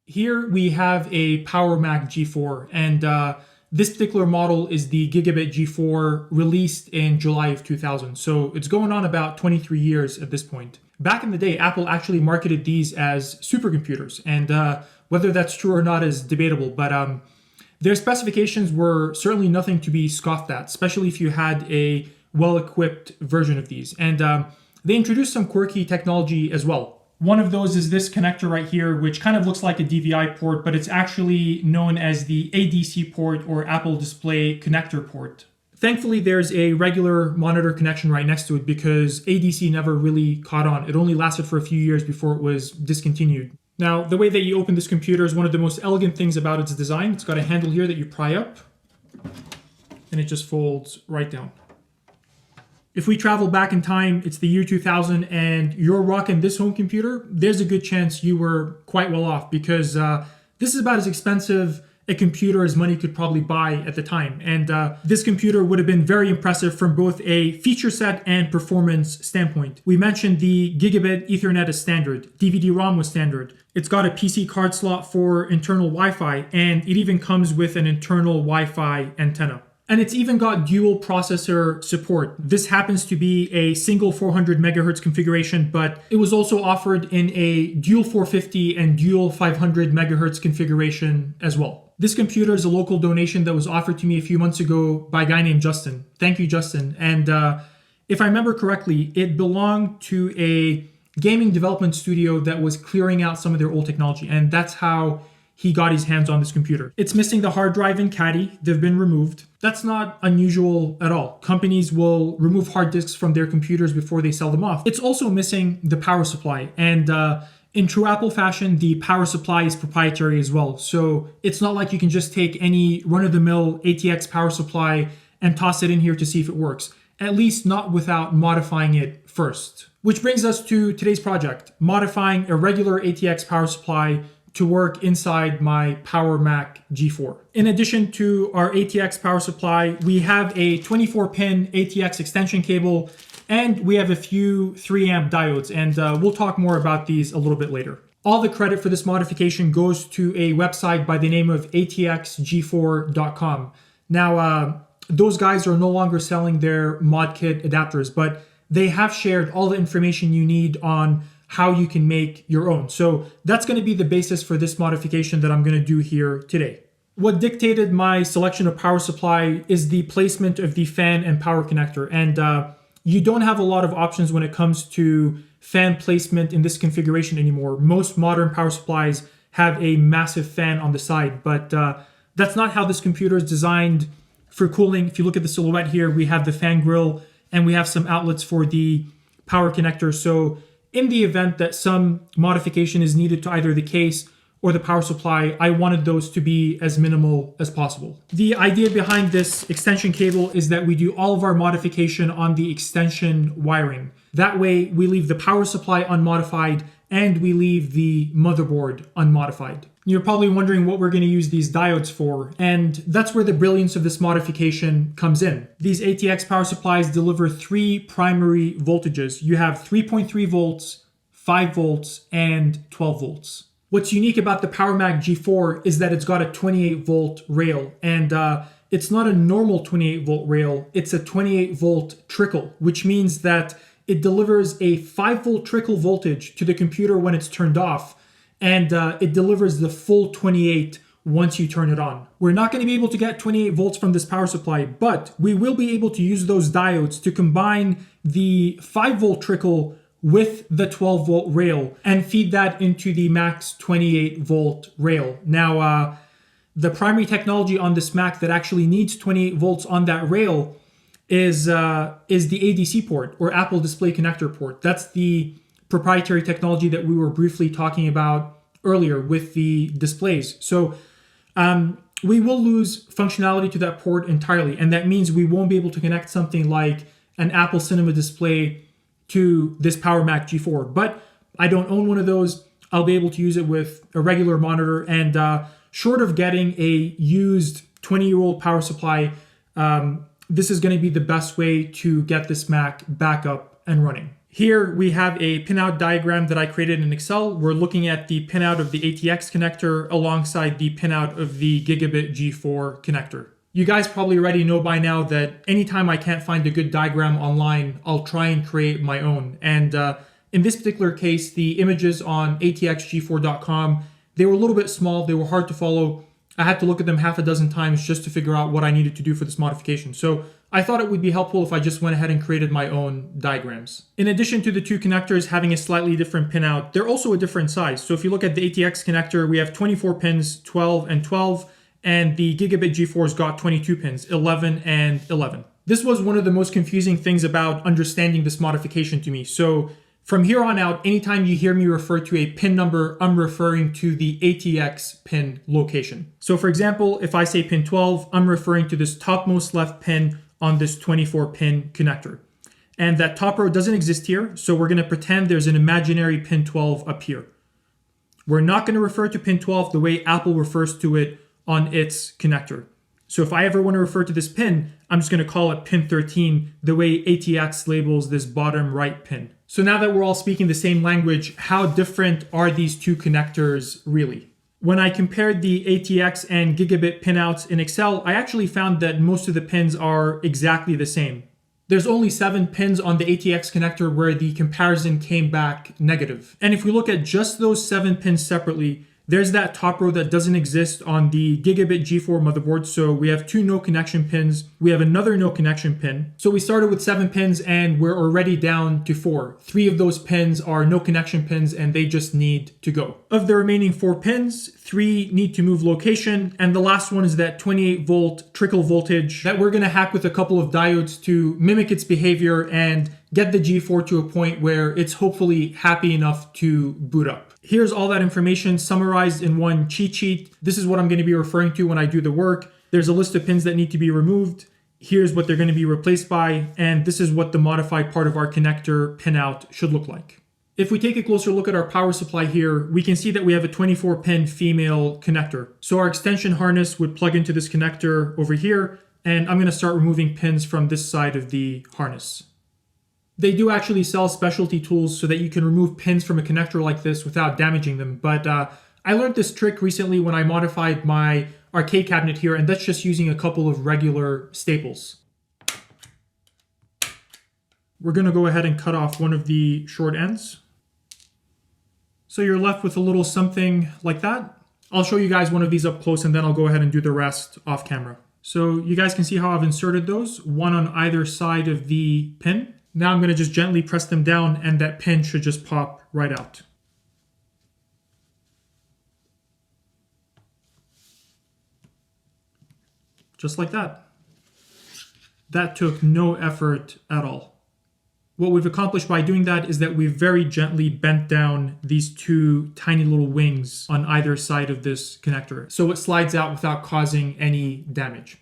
Here we have a Power Mac G4, and this particular model is the Gigabit G4 released in July of 2000. So it's going on about 23 years at this point. Back in the day, Apple actually marketed these as supercomputers, and whether that's true or not is debatable, but their specifications were certainly nothing to be scoffed at, especially if you had a well-equipped version of these. And they introduced some quirky technology as well. One of those is this connector right here, which kind of looks like a DVI port, but it's actually known as the ADC port or Apple Display Connector port. Thankfully, there's a regular monitor connection right next to it because ADC never really caught on. It only lasted for a few years before it was discontinued. Now, the way that you open this computer is one of the most elegant things about its design. It's got a handle here that you pry up, and it just folds right down. If we travel back in time, it's the year 2000 and you're rocking this home computer, there's a good chance you were quite well off because this is about as expensive a computer as money could probably buy at the time. And this computer would have been very impressive from both a feature set and performance standpoint. We mentioned the Gigabit Ethernet as standard. DVD-ROM was standard. It's got a PC card slot for internal Wi-Fi, and it even comes with an internal Wi-Fi antenna. And it's even got dual processor support. This happens to be a single 400 megahertz configuration, but it was also offered in a dual 450 and dual 500 megahertz configuration as well. This computer is a local donation that was offered to me a few months ago by a guy named Justin. Thank you, Justin. And if I remember correctly, it belonged to a gaming development studio that was clearing out some of their old technology. And that's how he got his hands on this computer. It's missing the hard drive and caddy. They've been removed. That's not unusual at all. Companies will remove hard disks from their computers before they sell them off. It's also missing the power supply. And in true Apple fashion, the power supply is proprietary as well. So it's not like you can just take any run-of-the-mill ATX power supply and toss it in here to see if it works. At least not without modifying it first. Which brings us to today's project, modifying a regular ATX power supply to work inside my Power Mac G4. In addition to our ATX power supply, we have a 24-pin ATX extension cable, and we have a few 3-amp diodes, and we'll talk more about these a little bit later. All the credit for this modification goes to a website by the name of atxg4.com. Now, those guys are no longer selling their mod kit adapters, but they have shared all the information you need on how you can make your own. So that's going to be the basis for this modification that I'm going to do here today. What dictated my selection of power supply is the placement of the fan and power connector. And you don't have a lot of options when it comes to fan placement in this configuration anymore. Most modern power supplies have a massive fan on the side, but that's not how this computer is designed for cooling. If you look at the silhouette here, we have the fan grill and we have some outlets for the power connector. So in the event that some modification is needed to either the case or the power supply, I wanted those to be as minimal as possible. The idea behind this extension cable is that we do all of our modification on the extension wiring. That way we leave the power supply unmodified and we leave the motherboard unmodified. You're probably wondering what we're going to use these diodes for, and that's where the brilliance of this modification comes in. These ATX power supplies deliver 3 primary voltages. You have 3.3 volts, 5 volts, and 12 volts. What's unique about the Power Mac G4 is that it's got a 28 volt rail, and it's not a normal 28 volt rail, it's a 28 volt trickle, which means that it delivers a 5 volt trickle voltage to the computer when it's turned off, and it delivers the full 28 once you turn it on. We're not going to be able to get 28 volts from this power supply, but we will be able to use those diodes to combine the 5 volt trickle with the 12 volt rail and feed that into the Mac's 28 volt rail. Now, the primary technology on this Mac that actually needs 28 volts on that rail is the ADC port, or Apple Display Connector port. That's the proprietary technology that we were briefly talking about earlier with the displays. So we will lose functionality to that port entirely, and that means we won't be able to connect something like an Apple Cinema display to this Power Mac G4. But I don't own one of those. I'll be able to use it with a regular monitor, and short of getting a used 20-year-old power supply, this is going to be the best way to get this Mac back up and running. Here we have a pinout diagram that I created in Excel. We're looking at the pinout of the ATX connector alongside the pinout of the gigabit G4 connector. You guys probably already know by now that anytime I can't find a good diagram online, I'll try and create my own. And in this particular case, the images on atxg4.com, they were a little bit small, they were hard to follow. I had to look at them half a dozen times just to figure out what I needed to do for this modification. So I thought it would be helpful if I just went ahead and created my own diagrams. In addition to the two connectors having a slightly different pinout, they're also a different size. So if you look at the ATX connector, we have 24 pins, 12 and 12, and the gigabit G4's got 22 pins, 11 and 11. This was one of the most confusing things about understanding this modification to me. So from here on out, anytime you hear me refer to a pin number, I'm referring to the ATX pin location. So for example, if I say pin 12, I'm referring to this topmost left pin on this 24 pin connector. And that top row doesn't exist here, so we're going to pretend there's an imaginary pin 12 up here. We're not going to refer to pin 12 the way Apple refers to it on its connector. So if I ever want to refer to this pin, I'm just going to call it pin 13 the way ATX labels this bottom right pin. So now that we're all speaking the same language, how different are these two connectors really? When I compared the ATX and gigabit pinouts in Excel, I actually found that most of the pins are exactly the same. There's only 7 pins on the ATX connector where the comparison came back negative. And if we look at just those 7 pins separately, there's that top row that doesn't exist on the gigabit G4 motherboard. So we have 2 no connection pins. We have another no connection pin. So we started with 7 pins and we're already down to 4. 3 of those pins are no connection pins and they just need to go. Of the remaining 4 pins, 3 need to move location. And the last one is that 28 volt trickle voltage that we're gonna hack with a couple of diodes to mimic its behavior and get the G4 to a point where it's hopefully happy enough to boot up. Here's all that information summarized in one cheat sheet. This is what I'm going to be referring to when I do the work. There's a list of pins that need to be removed. Here's what they're going to be replaced by. And this is what the modified part of our connector pinout should look like. If we take a closer look at our power supply here, we can see that we have a 24 pin female connector. So our extension harness would plug into this connector over here. And I'm going to start removing pins from this side of the harness. They do actually sell specialty tools so that you can remove pins from a connector like this without damaging them. But I learned this trick recently when I modified my arcade cabinet here, and that's just using a couple of regular staples. We're going to go ahead and cut off one of the short ends. So you're left with a little something like that. I'll show you guys one of these up close and then I'll go ahead and do the rest off camera. So you guys can see how I've inserted those, one on either side of the pin. Now I'm going to just gently press them down and that pin should just pop right out. Just like that. That took no effort at all. What we've accomplished by doing that is that we've very gently bent down these 2 tiny little wings on either side of this connector, so it slides out without causing any damage.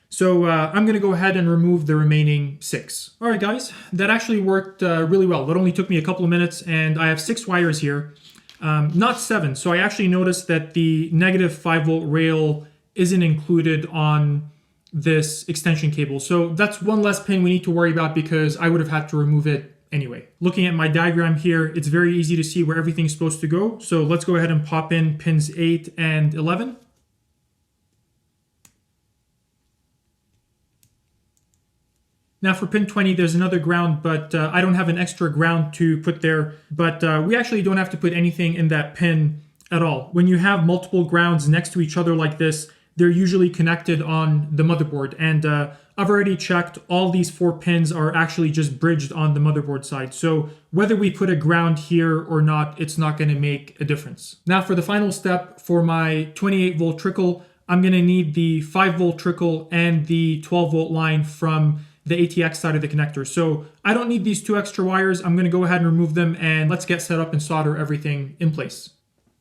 So I'm going to go ahead and remove the remaining 6. All right, guys, that actually worked really well. It only took me a couple of minutes, and I have 6 wires here, not 7. So I actually noticed that the negative 5 volt rail isn't included on this extension cable. So that's one less pin we need to worry about because I would have had to remove it anyway. Looking at my diagram here, it's very easy to see where everything's supposed to go. So let's go ahead and pop in pins 8 and 11. Now for pin 20, there's another ground, but I don't have an extra ground to put there. But we actually don't have to put anything in that pin at all. When you have multiple grounds next to each other like this, they're usually connected on the motherboard. And I've already checked, all these 4 pins are actually just bridged on the motherboard side. So whether we put a ground here or not, it's not going to make a difference. Now for the final step, for my 28 volt trickle, I'm going to need the 5 volt trickle and the 12 volt line from the ATX side of the connector. So I don't need these 2 extra wires. I'm going to go ahead and remove them and let's get set up and solder everything in place.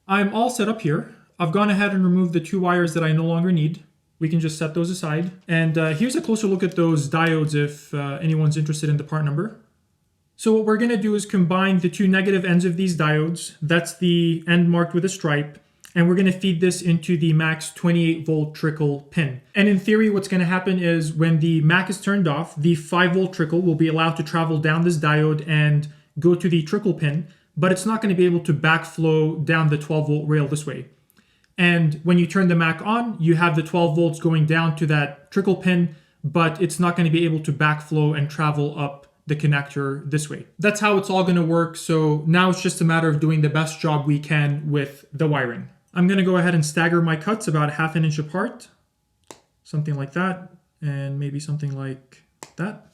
I'm all set up here. I've gone ahead and removed the 2 wires that I no longer need. We can just set those aside. And here's a closer look at those diodes if anyone's interested in the part number. So what we're going to do is combine the 2 negative ends of these diodes. That's the end marked with a stripe. And we're going to feed this into the max 28 volt trickle pin. And in theory, what's going to happen is when the MAC is turned off, the 5 volt trickle will be allowed to travel down this diode and go to the trickle pin, but it's not going to be able to backflow down the 12 volt rail this way. And when you turn the Mac on, you have the 12 volts going down to that trickle pin, but it's not going to be able to backflow and travel up the connector this way. That's how it's all going to work. So now it's just a matter of doing the best job we can with the wiring. I'm going to go ahead and stagger my cuts about 1/2 inch apart, something like that, and maybe something like that.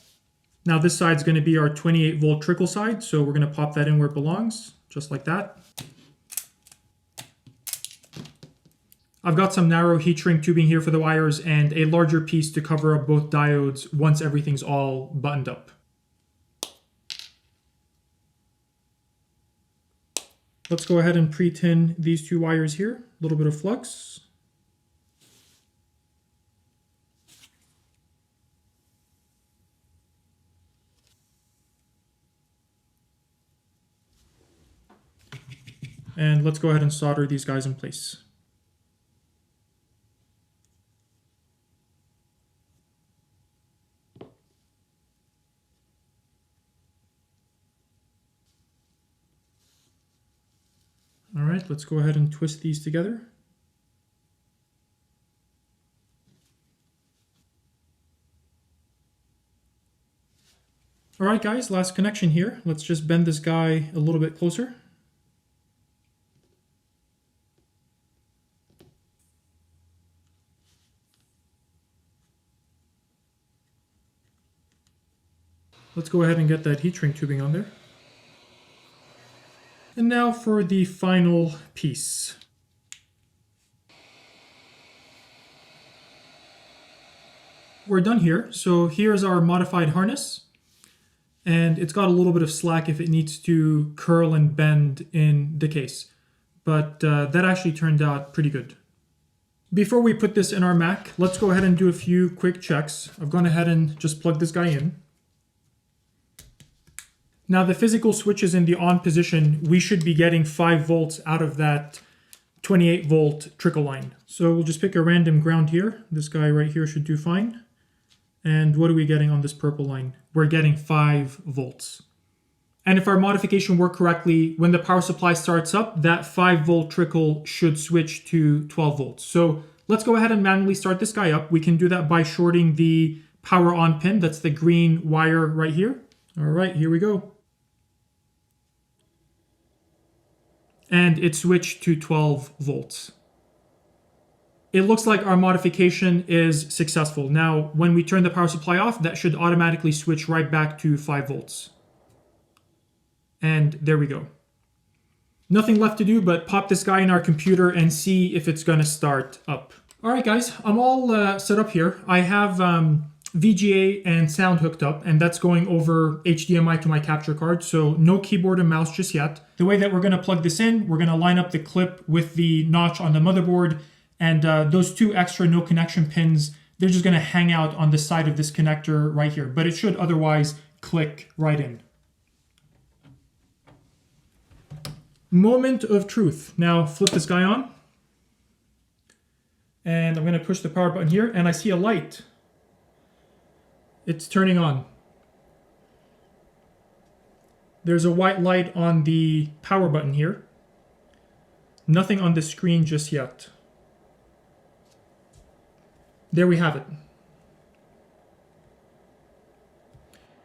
Now this side's going to be our 28 volt trickle side, so we're going to pop that in where it belongs, just like that. I've got some narrow heat shrink tubing here for the wires and a larger piece to cover up both diodes once everything's all buttoned up. Let's go ahead and pre-tin these 2 wires here. A little bit of flux. And let's go ahead and solder these guys in place. All right, let's go ahead and twist these together. All right, guys, last connection here. Let's just bend this guy a little bit closer. Let's go ahead and get that heat shrink tubing on there. And now for the final piece. We're done here. So here's our modified harness. And it's got a little bit of slack if it needs to curl and bend in the case. But that actually turned out pretty good. Before we put this in our Mac, let's go ahead and do a few quick checks. I've gone ahead and just plugged this guy in. Now the physical switch is in the on position. We should be getting 5 volts out of that 28 volt trickle line. So we'll just pick a random ground here. This guy right here should do fine. And what are we getting on this purple line? We're getting 5 volts. And if our modification worked correctly, when the power supply starts up, that 5 volt trickle should switch to 12 volts. So let's go ahead and manually start this guy up. We can do that by shorting the power on pin. That's the green wire right here. All right, here we go. And it switched to 12 volts. It looks like our modification is successful. Now, when we turn the power supply off, that should automatically switch right back to 5 volts. And there we go. Nothing left to do but pop this guy in our computer and see if it's going to start up. All right, guys, I'm all set up here. I have VGA and sound hooked up, and that's going over HDMI to my capture card, so no keyboard and mouse just yet. The way that we're going to plug this in, we're going to line up the clip with the notch on the motherboard, and those 2 extra no connection pins, they're just going to hang out on the side of this connector right here, but it should otherwise click right in. Moment of truth. Now flip this guy on, and I'm going to push the power button here, and I see a light. It's turning on. There's a white light on the power button here. Nothing on the screen just yet. There we have it.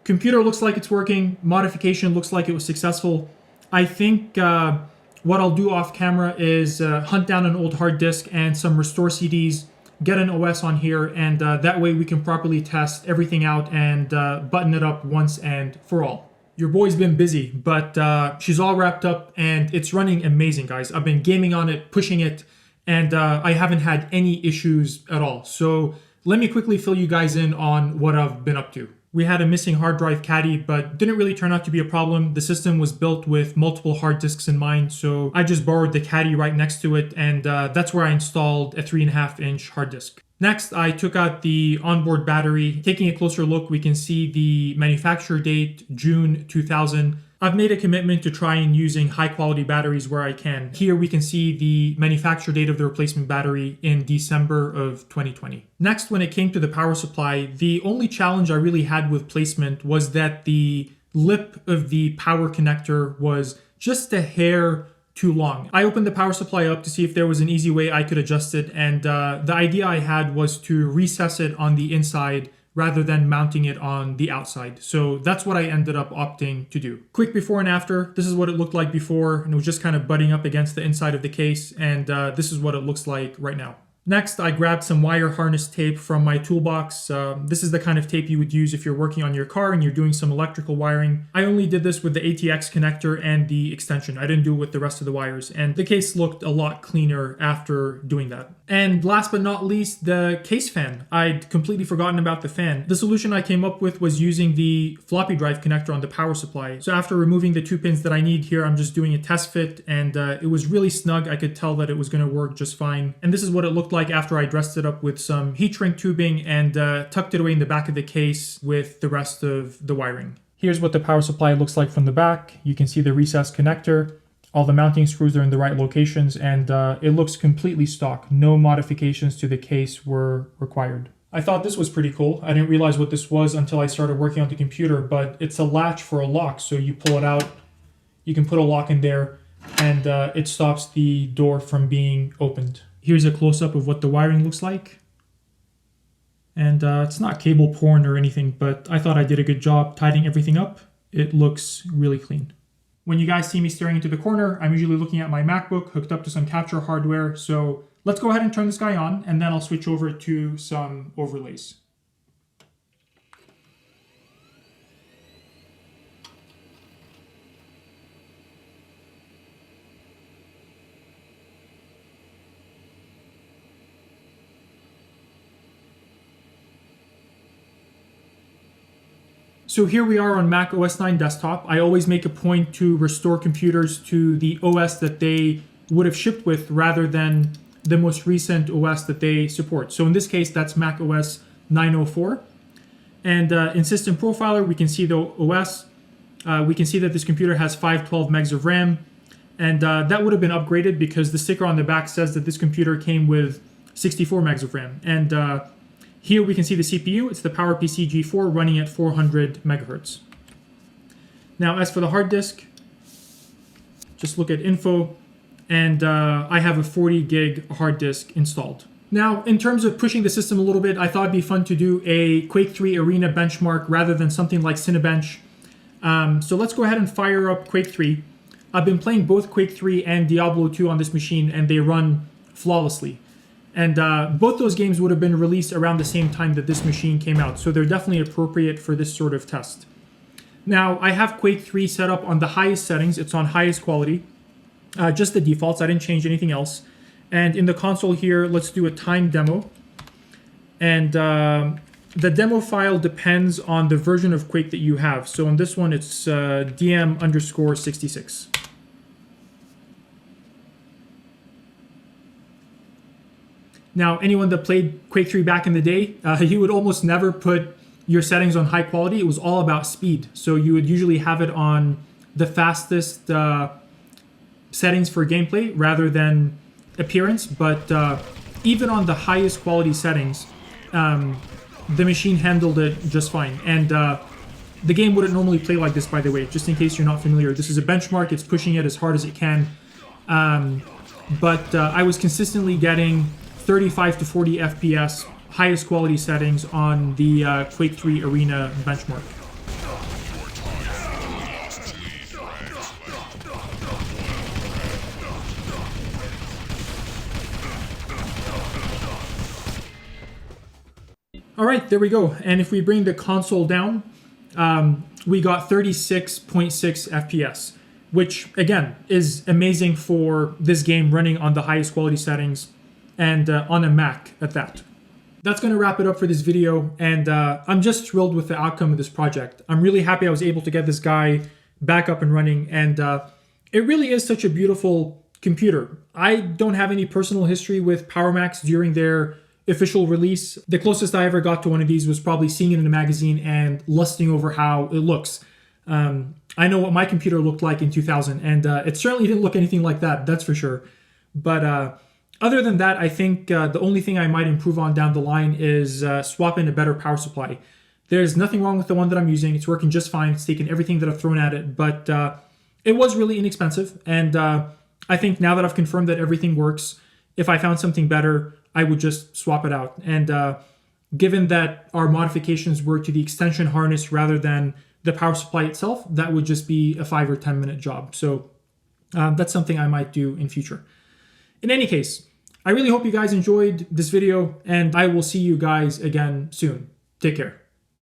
Computer looks like it's working. Modification looks like it was successful. I think what I'll do off camera is hunt down an old hard disk and some restore CDs, get an OS on here, and that way we can properly test everything out and button it up once and for all. Your boy's been busy, but she's all wrapped up and it's running amazing, guys. I've been gaming on it, pushing it, and I haven't had any issues at all. So let me quickly fill you guys in on what I've been up to. We had a missing hard drive caddy, but didn't really turn out to be a problem. The system was built with multiple hard disks in mind, so I just borrowed the caddy right next to it, and that's where I installed a 3.5-inch hard disk. Next, I took out the onboard battery. Taking a closer look, we can see the manufacture date, June 2000. I've made a commitment to try and using high quality batteries where I can. Here we can see the manufacture date of the replacement battery in December of 2020. Next, when it came to the power supply, the only challenge I really had with placement was that the lip of the power connector was just a hair too long. I opened the power supply up to see if there was an easy way I could adjust it, and the idea I had was to recess it on the inside rather than mounting it on the outside. So that's what I ended up opting to do. Quick before and after, this is what it looked like before, and it was just kind of butting up against the inside of the case, and this is what it looks like right now. Next, I grabbed some wire harness tape from my toolbox. This is the kind of tape you would use if you're working on your car and you're doing some electrical wiring. I only did this with the ATX connector and the extension. I didn't do it with the rest of the wires, and the case looked a lot cleaner after doing that. And last but not least, the case fan. I'd completely forgotten about the fan. The solution I came up with was using the floppy drive connector on the power supply. So after removing the 2 pins that I need here, I'm just doing a test fit, and it was really snug. I could tell that it was going to work just fine. And this is what it looked like after I dressed it up with some heat shrink tubing and tucked it away in the back of the case with the rest of the wiring. Here's what the power supply looks like from the back. You can see the recessed connector. All the mounting screws are in the right locations, and it looks completely stock. No modifications to the case were required. I thought this was pretty cool. I didn't realize what this was until I started working on the computer, but it's a latch for a lock. So you pull it out, you can put a lock in there, and it stops the door from being opened. Here's a close-up of what the wiring looks like. And it's not cable porn or anything, but I thought I did a good job tidying everything up. It looks really clean. When you guys see me staring into the corner, I'm usually looking at my MacBook hooked up to some capture hardware. So let's go ahead and turn this guy on, and then I'll switch over to some overlays. So here we are on Mac OS 9 desktop. I always make a point to restore computers to the OS that they would have shipped with rather than the most recent OS that they support. So in this case, that's Mac OS 904. And in System Profiler, we can see the OS. We can see that this computer has 512 megs of RAM. And that would have been upgraded because the sticker on the back says that this computer came with 64 megs of RAM. And here we can see the CPU. It's the PowerPC G4 running at 400 megahertz. Now, as for the hard disk, just look at info, and I have a 40 gig hard disk installed. Now, in terms of pushing the system a little bit, I thought it'd be fun to do a Quake III Arena benchmark rather than something like Cinebench. So let's go ahead and fire up Quake 3. I've been playing both Quake 3 and Diablo 2 on this machine, and they run flawlessly. And both those games would have been released around the same time that this machine came out, so they're definitely appropriate for this sort of test. Now, I have Quake 3 set up on the highest settings. It's on highest quality, just the defaults. I didn't change anything else. And in the console here, let's do a timed demo. And the demo file depends on the version of Quake that you have. So on this one, it's DM_66. Now, anyone that played Quake 3 back in the day, you would almost never put your settings on high quality. It was all about speed. So you would usually have it on the fastest settings for gameplay rather than appearance. But even on the highest quality settings, the machine handled it just fine. And the game wouldn't normally play like this, by the way, just in case you're not familiar. This is a benchmark. It's pushing it as hard as it can. But I was consistently getting 35 to 40 FPS, highest quality settings on the Quake 3 Arena benchmark. All right, there we go. And if we bring the console down, we got 36.6 FPS, which again is amazing for this game running on the highest quality settings and on a Mac at that. That's going to wrap it up for this video, and I'm just thrilled with the outcome of this project. I'm really happy I was able to get this guy back up and running, and it really is such a beautiful computer. I don't have any personal history with Power Macs during their official release. The closest I ever got to one of these was probably seeing it in a magazine and lusting over how it looks. I know what my computer looked like in 2000, and it certainly didn't look anything like that, that's for sure. But other than that, I think the only thing I might improve on down the line is swap in a better power supply. There's nothing wrong with the one that I'm using. It's working just fine. It's taken everything that I've thrown at it, but it was really inexpensive. And I think now that I've confirmed that everything works, if I found something better, I would just swap it out. And given that our modifications were to the extension harness rather than the power supply itself, that would just be a 5 or 10 minute job. So that's something I might do in future. In any case, I really hope you guys enjoyed this video, and I will see you guys again soon. Take care.